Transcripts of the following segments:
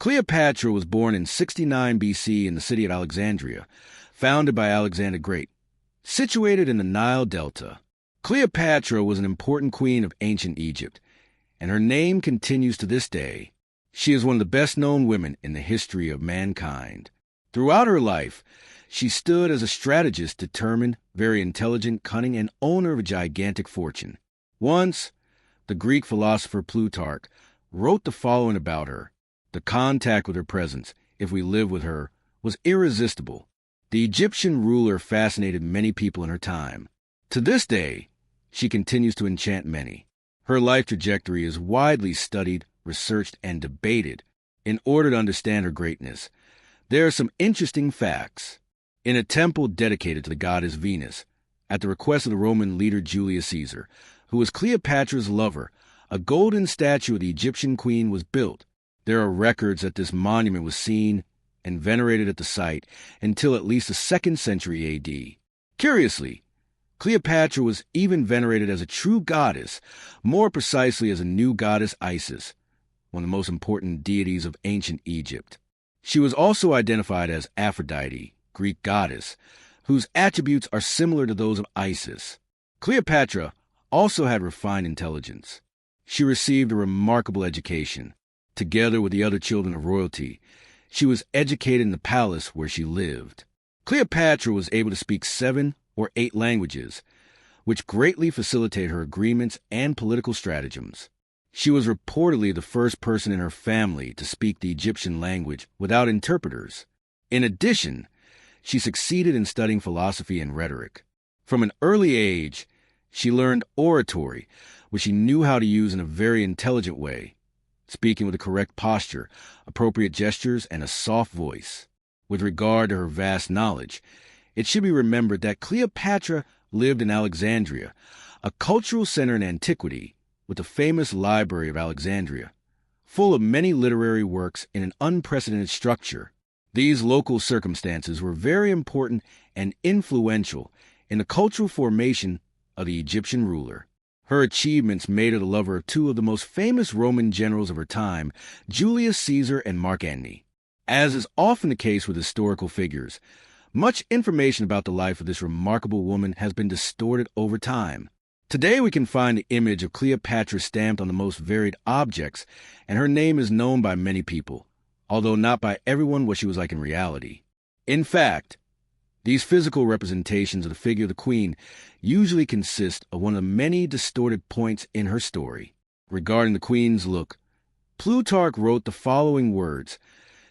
Cleopatra was born in 69 BC in the city of Alexandria, founded by Alexander the Great. Situated in the Nile Delta, Cleopatra was an important queen of ancient Egypt, and her name continues to this day. She is one of the best-known women in the history of mankind. Throughout her life, she stood as a strategist, determined, very intelligent, cunning, and owner of a gigantic fortune. Once, the Greek philosopher Plutarch wrote the following about her: "The contact with her presence, if we live with her, was irresistible." The Egyptian ruler fascinated many people in her time. To this day, she continues to enchant many. Her life trajectory is widely studied, researched, and debated. In order to understand her greatness, there are some interesting facts. In a temple dedicated to the goddess Venus, at the request of the Roman leader Julius Caesar, who was Cleopatra's lover, a golden statue of the Egyptian queen was built. There are records that this monument was seen and venerated at the site until at least the 2nd century A.D. Curiously, Cleopatra was even venerated as a true goddess, more precisely as a new goddess Isis, one of the most important deities of ancient Egypt. She was also identified as Aphrodite, Greek goddess, whose attributes are similar to those of Isis. Cleopatra also had refined intelligence. She received a remarkable education. Together with the other children of royalty, she was educated in the palace where she lived. Cleopatra was able to speak 7 or 8 languages, which greatly facilitated her agreements and political stratagems. She was reportedly the first person in her family to speak the Egyptian language without interpreters. In addition, she succeeded in studying philosophy and rhetoric. From an early age, she learned oratory, which she knew how to use in a very intelligent way, speaking with the correct posture, appropriate gestures, and a soft voice. With regard to her vast knowledge, it should be remembered that Cleopatra lived in Alexandria, a cultural center in antiquity, with the famous Library of Alexandria, full of many literary works in an unprecedented structure. These local circumstances were very important and influential in the cultural formation of the Egyptian ruler. Her achievements made her the lover of 2 of the most famous Roman generals of her time, Julius Caesar and Mark Antony. As is often the case with historical figures, much information about the life of this remarkable woman has been distorted over time. Today we can find the image of Cleopatra stamped on the most varied objects, and her name is known by many people, although not by everyone what she was like in reality. In fact, these physical representations of the figure of the queen usually consist of one of the many distorted points in her story. Regarding the queen's look, Plutarch wrote the following words: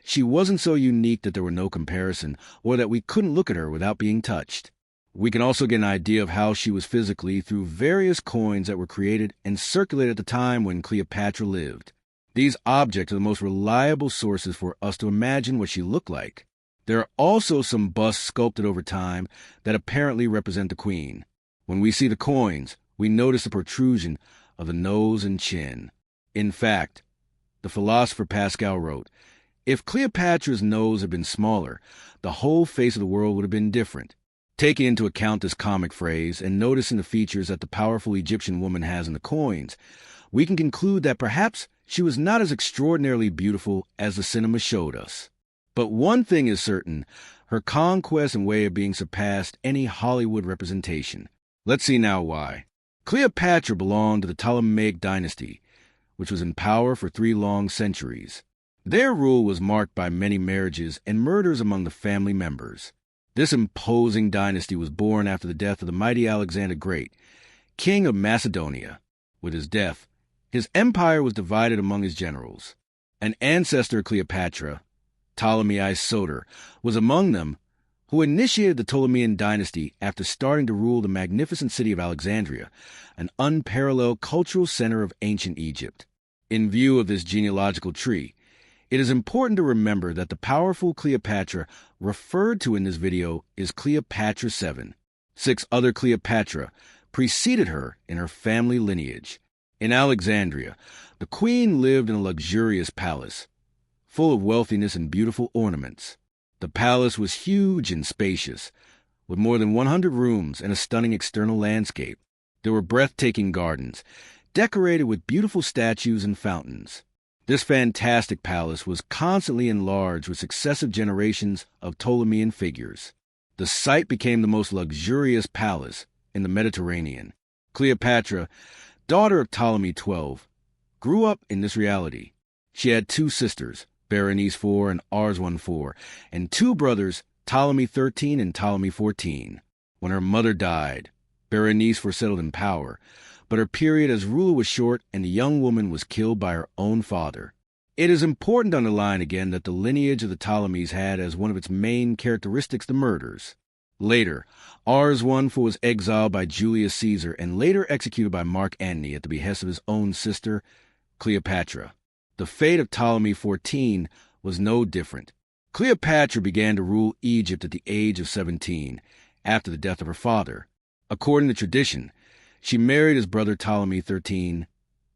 "She wasn't so unique that there were no comparison, or that we couldn't look at her without being touched." We can also get an idea of how she was physically through various coins that were created and circulated at the time when Cleopatra lived. These objects are the most reliable sources for us to imagine what she looked like. There are also some busts sculpted over time that apparently represent the queen. When we see the coins, we notice the protrusion of the nose and chin. In fact, the philosopher Pascal wrote, "If Cleopatra's nose had been smaller, the whole face of the world would have been different." Taking into account this comic phrase and noticing the features that the powerful Egyptian woman has in the coins, we can conclude that perhaps she was not as extraordinarily beautiful as the cinema showed us. But one thing is certain: her conquest and way of being surpassed any Hollywood representation. Let's see now why. Cleopatra belonged to the Ptolemaic dynasty, which was in power for 3 long centuries. Their rule was marked by many marriages and murders among the family members. This imposing dynasty was born after the death of the mighty Alexander the Great, king of Macedonia. With his death, his empire was divided among his generals. An ancestor of Cleopatra, Ptolemaic, was among them, who initiated the Ptolemaic dynasty after starting to rule the magnificent city of Alexandria, an unparalleled cultural center of ancient Egypt. In view of this genealogical tree, it is important to remember that the powerful Cleopatra referred to in this video is Cleopatra VII. 6 other Cleopatra preceded her in her family lineage. In Alexandria, the queen lived in a luxurious palace, full of wealthiness and beautiful ornaments. The palace was huge and spacious, with more than 100 rooms and a stunning external landscape. There were breathtaking gardens, decorated with beautiful statues and fountains. This fantastic palace was constantly enlarged with successive generations of Ptolemaic figures. The site became the most luxurious palace in the Mediterranean. Cleopatra, daughter of Ptolemy XII, grew up in this reality. She had two sisters, Berenice IV and Arslan IV, and two brothers, Ptolemy XIII and Ptolemy XIV. When her mother died, Berenice was settled in power, but her period as ruler was short and the young woman was killed by her own father. It is important to underline again that the lineage of the Ptolemies had as one of its main characteristics the murders. Later, Arslan IV was exiled by Julius Caesar and later executed by Mark Antony at the behest of his own sister, Cleopatra. The fate of Ptolemy XIV was no different. Cleopatra began to rule Egypt at the age of 17, after the death of her father. According to tradition, she married his brother Ptolemy XIII,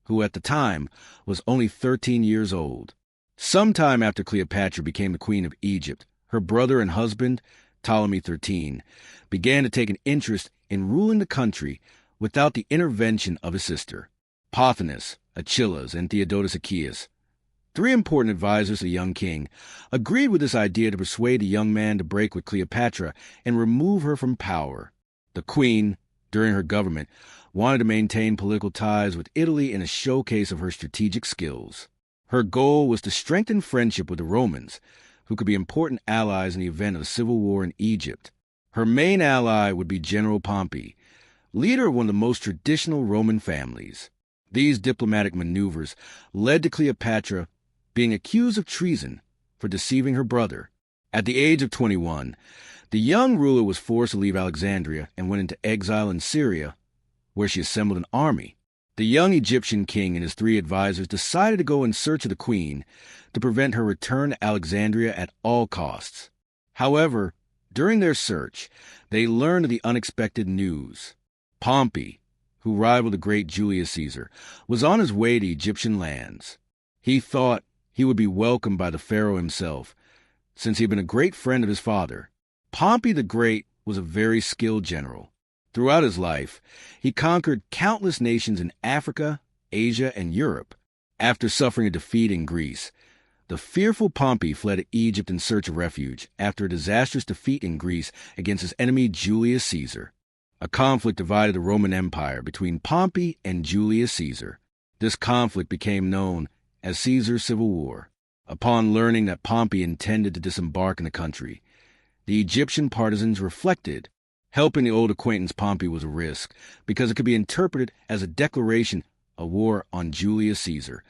who at the time was only 13 years old. Sometime after Cleopatra became the queen of Egypt, her brother and husband, Ptolemy XIII, began to take an interest in ruling the country without the intervention of his sister, Pothinus, Achillas, and Theodotus Achaeus. Three important advisors of the young king agreed with this idea to persuade the young man to break with Cleopatra and remove her from power. The queen, during her government, wanted to maintain political ties with Italy in a showcase of her strategic skills. Her goal was to strengthen friendship with the Romans, who could be important allies in the event of a civil war in Egypt. Her main ally would be General Pompey, leader of one of the most traditional Roman families. These diplomatic maneuvers led to Cleopatra being accused of treason for deceiving her brother. At the age of 21, the young ruler was forced to leave Alexandria and went into exile in Syria, where she assembled an army. The young Egyptian king and his three advisors decided to go in search of the queen to prevent her return to Alexandria at all costs. However, during their search, they learned of the unexpected news. Pompey, who rivaled the great Julius Caesar, was on his way to Egyptian lands. He thought he would be welcomed by the pharaoh himself, since he had been a great friend of his father. Pompey the Great was a very skilled general. Throughout his life, he conquered countless nations in Africa, Asia, and Europe. After suffering a defeat in Greece, the fearful Pompey fled to Egypt in search of refuge after a disastrous defeat in Greece against his enemy Julius Caesar. A conflict divided the Roman Empire between Pompey and Julius Caesar. This conflict became known as Caesar's Civil War. Upon learning that Pompey intended to disembark in the country, the Egyptian partisans reflected. Helping the old acquaintance Pompey was a risk, because it could be interpreted as a declaration of war on Julius Caesar,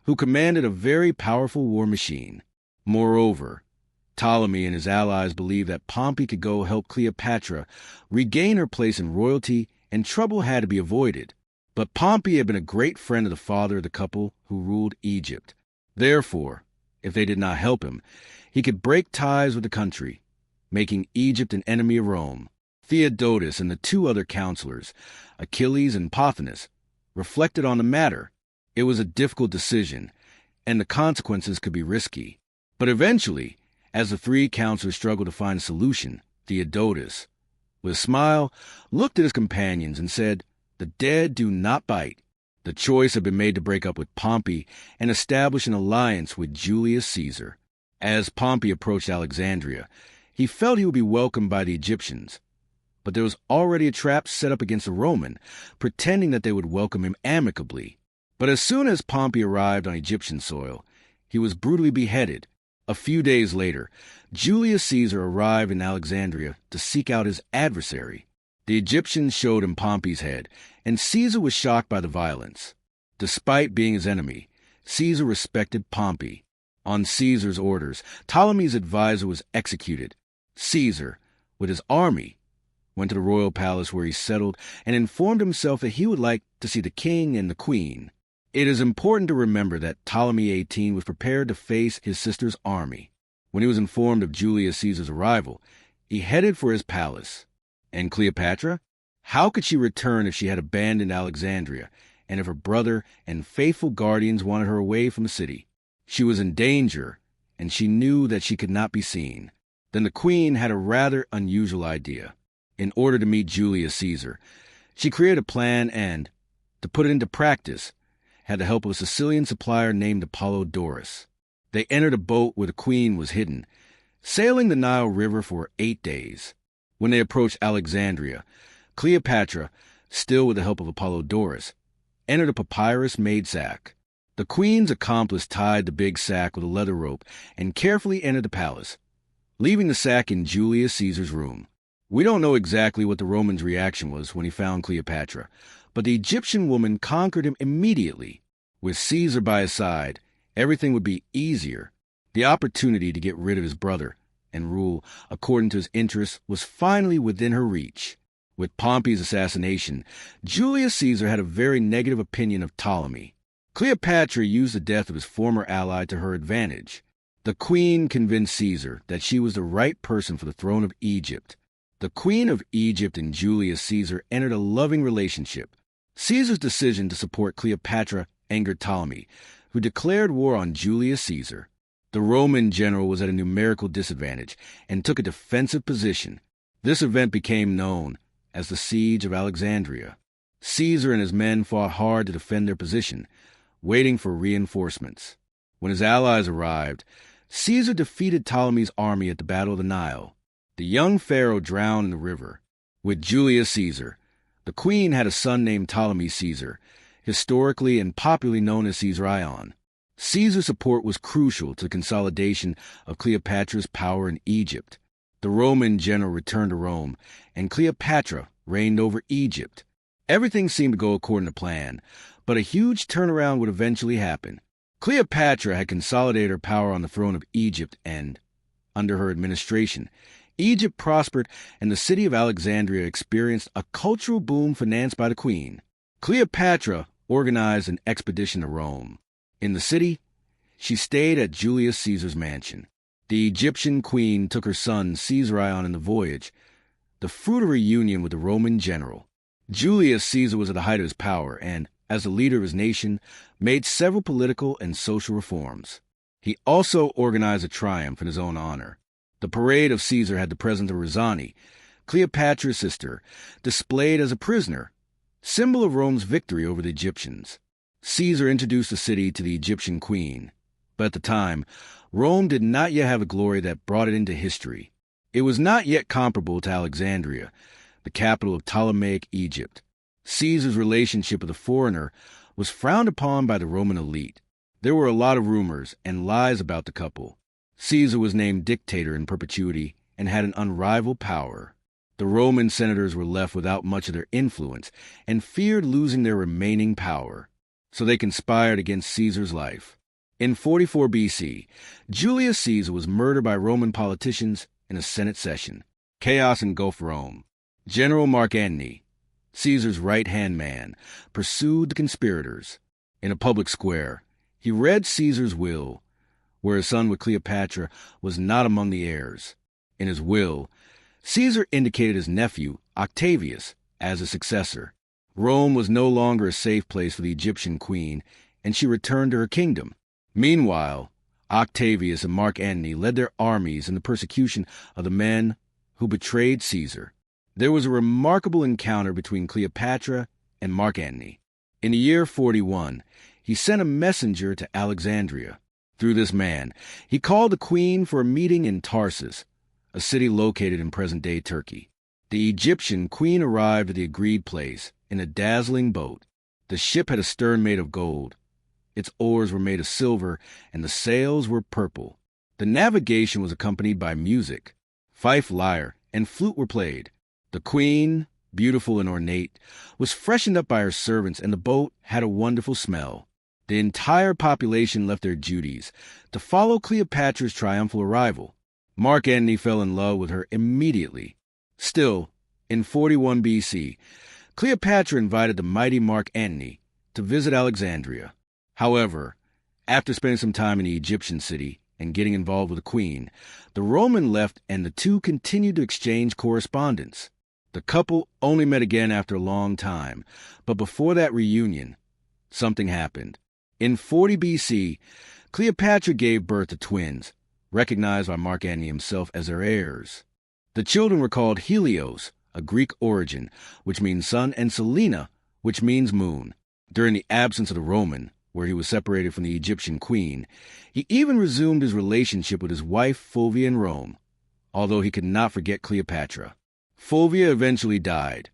who commanded a very powerful war machine. Moreover, Ptolemy and his allies believed that Pompey could go help Cleopatra regain her place in royalty, and trouble had to be avoided. But Pompey had been a great friend of the father of the couple who ruled Egypt. Therefore, if they did not help him, he could break ties with the country, making Egypt an enemy of Rome. Theodotus and the two other counselors, Achilles and Pothinus, reflected on the matter. It was a difficult decision, and the consequences could be risky. But eventually, as the three counselors struggled to find a solution, Theodotus, with a smile, looked at his companions and said, "The dead do not bite." The choice had been made to break up with Pompey and establish an alliance with Julius Caesar. As Pompey approached Alexandria, he felt he would be welcomed by the Egyptians. But there was already a trap set up against the Roman, pretending that they would welcome him amicably. But as soon as Pompey arrived on Egyptian soil, he was brutally beheaded. A few days later, Julius Caesar arrived in Alexandria to seek out his adversary. The Egyptians showed him Pompey's head, and Caesar was shocked by the violence. Despite being his enemy, Caesar respected Pompey. On Caesar's orders, Ptolemy's advisor was executed. Caesar, with his army, went to the royal palace where he settled and informed himself that he would like to see the king and the queen. It is important to remember that Ptolemy XVIII was prepared to face his sister's army. When he was informed of Julius Caesar's arrival, he headed for his palace. And Cleopatra? How could she return if she had abandoned Alexandria, and if her brother and faithful guardians wanted her away from the city? She was in danger, and she knew that she could not be seen. Then the queen had a rather unusual idea. In order to meet Julius Caesar, she created a plan and, to put it into practice, had the help of a Sicilian supplier named Apollodorus. They entered a boat where the queen was hidden, sailing the Nile River for 8 days. When they approached Alexandria, Cleopatra, still with the help of Apollodorus, entered a papyrus-made sack. The queen's accomplice tied the big sack with a leather rope and carefully entered the palace, leaving the sack in Julius Caesar's room. We don't know exactly what the Roman's reaction was when he found Cleopatra, but the Egyptian woman conquered him immediately. With Caesar by his side, everything would be easier. The opportunity to get rid of his brother and rule according to his interests was finally within her reach. With Pompey's assassination, Julius Caesar had a very negative opinion of Ptolemy. Cleopatra used the death of his former ally to her advantage. The queen convinced Caesar that she was the right person for the throne of Egypt. The Queen of Egypt and Julius Caesar entered a loving relationship. Caesar's decision to support Cleopatra angered Ptolemy, who declared war on Julius Caesar. The Roman general was at a numerical disadvantage and took a defensive position. This event became known as the Siege of Alexandria. Caesar and his men fought hard to defend their position, waiting for reinforcements. When his allies arrived, Caesar defeated Ptolemy's army at the Battle of the Nile. The young pharaoh drowned in the river. With Julius Caesar, the queen had a son named Ptolemy Caesar, historically and popularly known as Caesarion. Caesar's support was crucial to the consolidation of Cleopatra's power in Egypt. The Roman general returned to Rome, and Cleopatra reigned over Egypt. Everything seemed to go according to plan, but a huge turnaround would eventually happen. Cleopatra had consolidated her power on the throne of Egypt, and, under her administration, Egypt prospered and the city of Alexandria experienced a cultural boom financed by the queen. Cleopatra organized an expedition to Rome. In the city, she stayed at Julius Caesar's mansion. The Egyptian queen took her son Caesarion in the voyage, the fruit of her union with the Roman general. Julius Caesar was at the height of his power and, as the leader of his nation, made several political and social reforms. He also organized a triumph in his own honor. The parade of Caesar had the presence of Rosani, Cleopatra's sister, displayed as a prisoner, symbol of Rome's victory over the Egyptians. Caesar introduced the city to the Egyptian queen, but at the time, Rome did not yet have a glory that brought it into history. It was not yet comparable to Alexandria, the capital of Ptolemaic Egypt. Caesar's relationship with a foreigner was frowned upon by the Roman elite. There were a lot of rumors and lies about the couple. Caesar was named dictator in perpetuity and had an unrivaled power. The Roman senators were left without much of their influence and feared losing their remaining power, so they conspired against Caesar's life. In 44 BC, Julius Caesar was murdered by Roman politicians in a Senate session. Chaos engulfed Rome. General Mark Antony, Caesar's right-hand man, pursued the conspirators. In a public square, he read Caesar's will, where his son with Cleopatra was not among the heirs. In his will, Caesar indicated his nephew, Octavius, as his successor. Rome was no longer a safe place for the Egyptian queen, and she returned to her kingdom. Meanwhile, Octavius and Mark Antony led their armies in the persecution of the men who betrayed Caesar. There was a remarkable encounter between Cleopatra and Mark Antony. In the year 41, he sent a messenger to Alexandria. Through this man, he called the queen for a meeting in Tarsus, a city located in present-day Turkey. The Egyptian queen arrived at the agreed place in a dazzling boat. The ship had a stern made of gold. Its oars were made of silver, and the sails were purple. The navigation was accompanied by music. Fife, lyre, and flute were played. The queen, beautiful and ornate, was freshened up by her servants, and the boat had a wonderful smell. The entire population left their duties to follow Cleopatra's triumphal arrival. Mark Antony fell in love with her immediately. Still, in 41 BC, Cleopatra invited the mighty Mark Antony to visit Alexandria. However, after spending some time in the Egyptian city and getting involved with the queen, the Roman left and the two continued to exchange correspondence. The couple only met again after a long time, but before that reunion, something happened. In 40 BC, Cleopatra gave birth to twins, recognized by Mark Antony himself as their heirs. The children were called Helios, a Greek origin, which means sun, and Selene, which means moon. During the absence of the Roman, where he was separated from the Egyptian queen. He even resumed his relationship with his wife Fulvia in Rome, although he could not forget Cleopatra. Fulvia eventually died,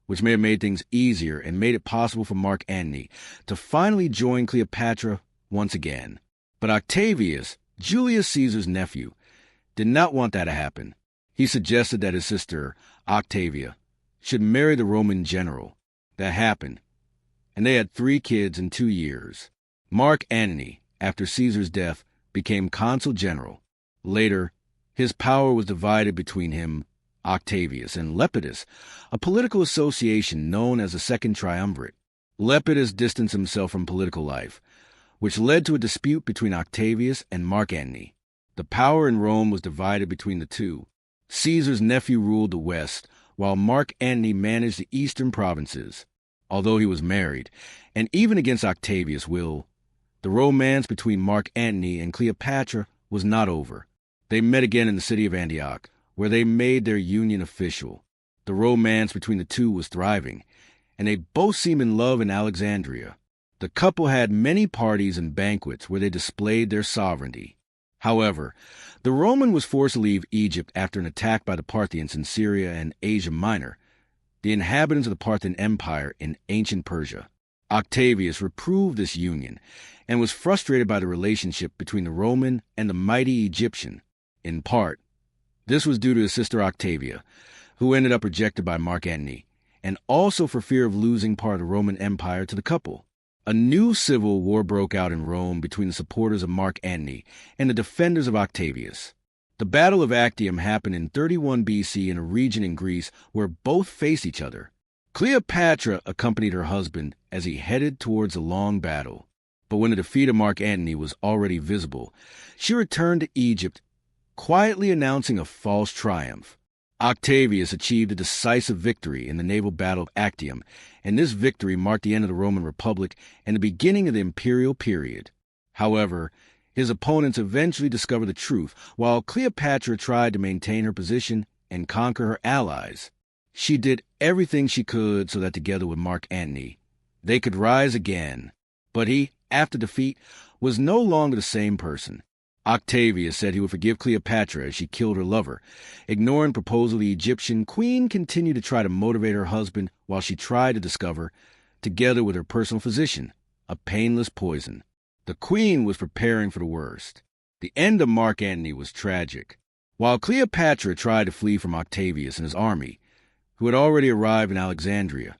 which may have made things easier and made it possible for Mark Antony to finally join Cleopatra once again. But Octavius, Julius Caesar's nephew, did not want that to happen. He suggested that his sister, Octavia, should marry the Roman general. That happened, and they had 3 kids in 2 years. Mark Antony, after Caesar's death, became consul general. Later, his power was divided between him, Octavius, and Lepidus, a political association known as the Second Triumvirate. Lepidus distanced himself from political life, which led to a dispute between Octavius and Mark Antony. The power in Rome was divided between the two. Caesar's nephew ruled the west, while Mark Antony managed the eastern provinces. Although he was married, and even against Octavius' will, the romance between Mark Antony and Cleopatra was not over. They met again in the city of Antioch, where they made their union official. The romance between the two was thriving, and they both seemed in love in Alexandria. The couple had many parties and banquets where they displayed their sovereignty. However, the Roman was forced to leave Egypt after an attack by the Parthians in Syria and Asia Minor, the inhabitants of the Parthian Empire in ancient Persia. Octavius reproved this union and was frustrated by the relationship between the Roman and the mighty Egyptian. In part, this was due to his sister Octavia, who ended up rejected by Mark Antony, and also for fear of losing part of the Roman Empire to the couple. A new civil war broke out in Rome between the supporters of Mark Antony and the defenders of Octavius. The Battle of Actium happened in 31 BC in a region in Greece where both faced each other. Cleopatra accompanied her husband as he headed towards the long battle. But when the defeat of Mark Antony was already visible, she returned to Egypt, quietly announcing a false triumph. Octavius achieved a decisive victory in the naval battle of Actium, and this victory marked the end of the Roman Republic and the beginning of the imperial period. However, his opponents eventually discovered the truth, while Cleopatra tried to maintain her position and conquer her allies. She did everything she could so that together with Mark Antony, they could rise again. But he, after defeat, was no longer the same person. Octavius said he would forgive Cleopatra as she killed her lover. Ignoring the proposal, the Egyptian queen continued to try to motivate her husband while she tried to discover, together with her personal physician, a painless poison. The queen was preparing for the worst. The end of Mark Antony was tragic. While Cleopatra tried to flee from Octavius and his army, who had already arrived in Alexandria,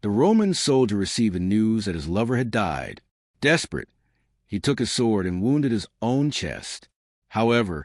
the Roman soldier received the news that his lover had died. Desperate, he took his sword and wounded his own chest. However,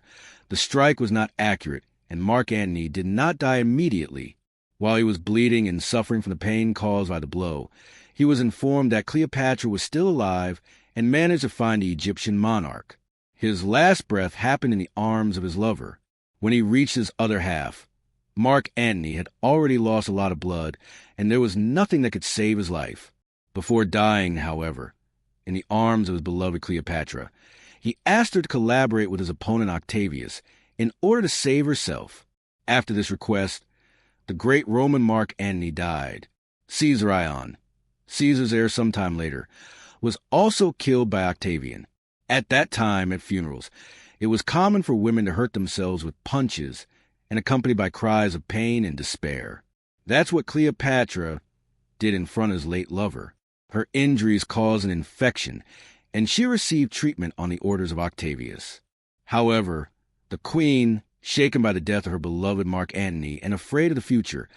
the strike was not accurate, and Mark Antony did not die immediately. While he was bleeding and suffering from the pain caused by the blow, he was informed that Cleopatra was still alive and managed to find the Egyptian monarch. His last breath happened in the arms of his lover. When he reached his other half, Mark Antony had already lost a lot of blood, and there was nothing that could save his life. Before dying, however, in the arms of his beloved Cleopatra, he asked her to collaborate with his opponent Octavius in order to save herself. After this request, the great Roman Mark Antony died. Caesarion, Caesar's heir sometime later, was also killed by Octavian. At that time, at funerals, it was common for women to hurt themselves with punches and accompanied by cries of pain and despair. That's what Cleopatra did in front of his late lover. Her injuries caused an infection, and she received treatment on the orders of Octavius. However, the queen, shaken by the death of her beloved Mark Antony and afraid of the future,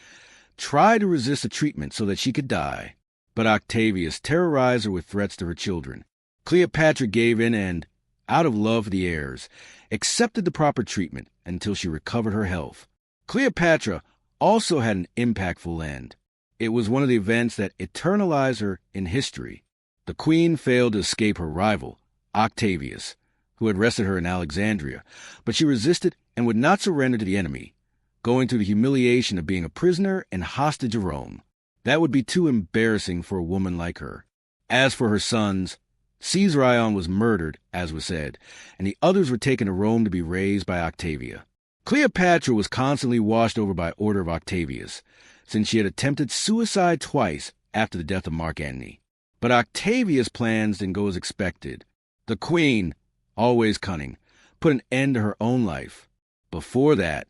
tried to resist the treatment so that she could die. But Octavius terrorized her with threats to her children. Cleopatra gave in and, out of love for the heirs, accepted the proper treatment until she recovered her health. Cleopatra also had an impactful end. It was one of the events that eternalized her in history. The queen failed to escape her rival, Octavius, who had arrested her in Alexandria, but she resisted and would not surrender to the enemy, going through the humiliation of being a prisoner and hostage of Rome. That would be too embarrassing for a woman like her. As for her sons, Caesarion was murdered, as was said, and the others were taken to Rome to be raised by Octavia. Cleopatra was constantly watched over by order of Octavius, since she had attempted suicide twice after the death of Mark Antony. But Octavia's plans didn't go as expected. The queen, always cunning, put an end to her own life. Before that,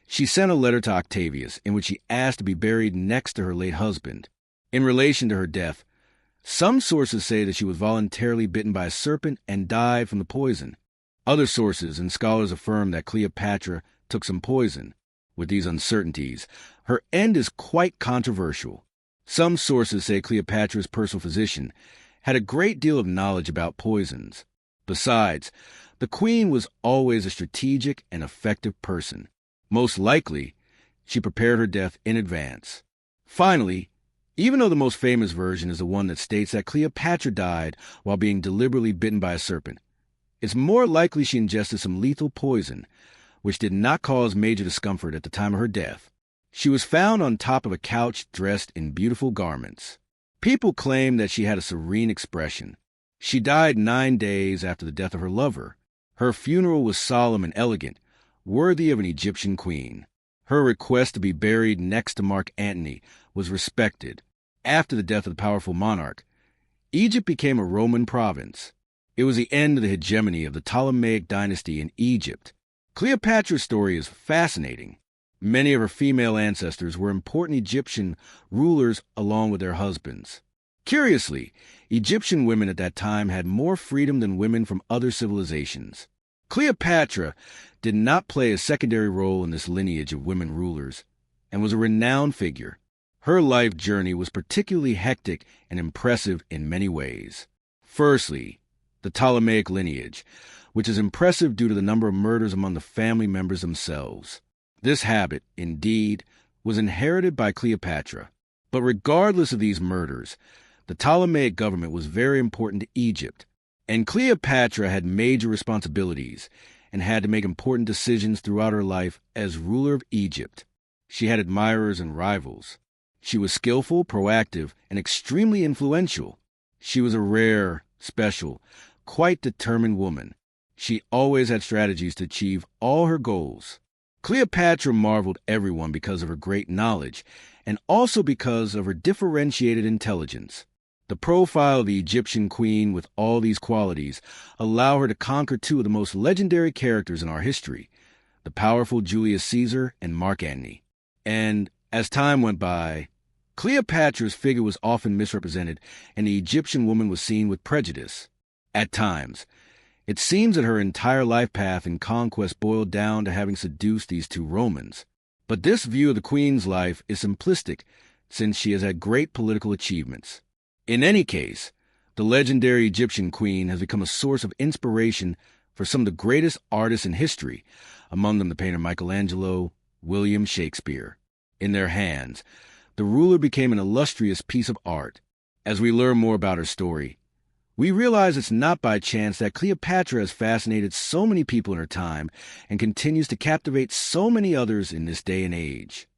she sent a letter to Octavius in which she asked to be buried next to her late husband. In relation to her death, some sources say that she was voluntarily bitten by a serpent and died from the poison. Other sources and scholars affirm that Cleopatra took some poison. With these uncertainties, her end is quite controversial. Some sources say Cleopatra's personal physician had a great deal of knowledge about poisons. Besides, the queen was always a strategic and effective person. Most likely, she prepared her death in advance. Finally, even though the most famous version is the one that states that Cleopatra died while being deliberately bitten by a serpent, it's more likely she ingested some lethal poison, which did not cause major discomfort at the time of her death. She was found on top of a couch dressed in beautiful garments. People claim that she had a serene expression. She died 9 days after the death of her lover. Her funeral was solemn and elegant, worthy of an Egyptian queen. Her request to be buried next to Mark Antony was respected. After the death of the powerful monarch, Egypt became a Roman province. It was the end of the hegemony of the Ptolemaic dynasty in Egypt. Cleopatra's story is fascinating. Many of her female ancestors were important Egyptian rulers along with their husbands. Curiously, Egyptian women at that time had more freedom than women from other civilizations. Cleopatra did not play a secondary role in this lineage of women rulers and was a renowned figure. Her life journey was particularly hectic and impressive in many ways. Firstly, the Ptolemaic lineage, which is impressive due to the number of murders among the family members themselves. This habit, indeed, was inherited by Cleopatra. But regardless of these murders, the Ptolemaic government was very important to Egypt, and Cleopatra had major responsibilities and had to make important decisions throughout her life as ruler of Egypt. She had admirers and rivals. She was skillful, proactive, and extremely influential. She was a rare, special, quite determined woman. She always had strategies to achieve all her goals. Cleopatra marveled everyone because of her great knowledge, and also because of her differentiated intelligence. The profile of the Egyptian queen with all these qualities allow her to conquer two of the most legendary characters in our history, the powerful Julius Caesar and Mark Antony. And as time went by, Cleopatra's figure was often misrepresented, and the Egyptian woman was seen with prejudice. At times, it seems that her entire life path in conquest boiled down to having seduced these two Romans. But this view of the queen's life is simplistic, since she has had great political achievements. In any case, the legendary Egyptian queen has become a source of inspiration for some of the greatest artists in history, among them the painter Michelangelo, William Shakespeare. In their hands, the ruler became an illustrious piece of art. As we learn more about her story, we realize it's not by chance that Cleopatra has fascinated so many people in her time and continues to captivate so many others in this day and age.